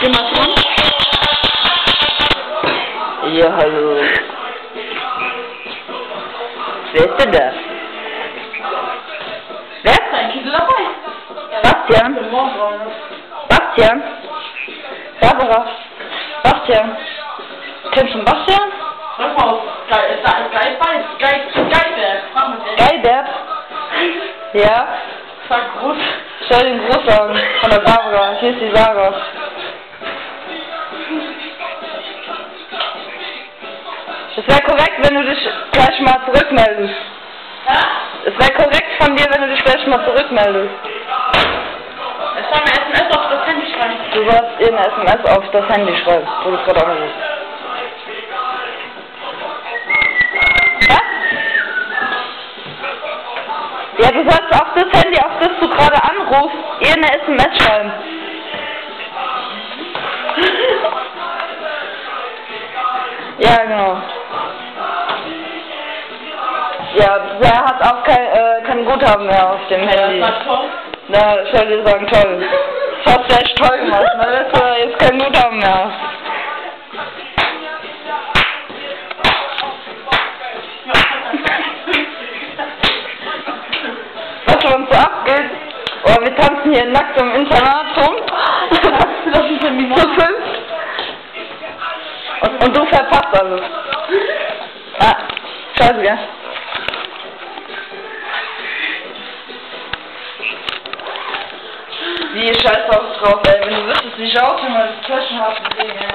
Geh mal dran. Ja, hallo. Wer ist denn da? Wer? Ist ein Kittel dabei? Bastian? Bastian? Barbara? Bastian? Kennst du Bastian? Sag mal, Geilbert. Geilbert? Ja? Sag Gruß. Stell den Gruß an von der Barbara. Hier ist die Sarah. Es wäre korrekt, wenn du dich gleich mal zurückmeldest. Ja? Es wäre korrekt von dir, wenn du dich gleich mal zurückmeldest. Es soll mir SMS auf das Handy schreiben. Du sollst ihr eine SMS auf das Handy schreiben, wo du gerade anrufst. Was? Ja, du sollst auf das Handy, auf das du gerade anrufst, ihr eine SMS schreiben. Ja, genau. Ja, der hat auch kein Guthaben mehr auf dem Handy. Ja, das war toll. Na, ich soll dir sagen, toll. Das hast du echt toll gemacht, ne? Dass du jetzt kein Guthaben mehr hast. Was für uns so abgeht, oh, wir tanzen hier nackt im Internat rum. Das ist ein Zu fünf. Und du verpasst alles. Ah, scheiße, gell? Wie scheiß drauf, ey. Wenn du wüsstest, wie ich aussehe, weil ich Taschen habe, deswegen, ey.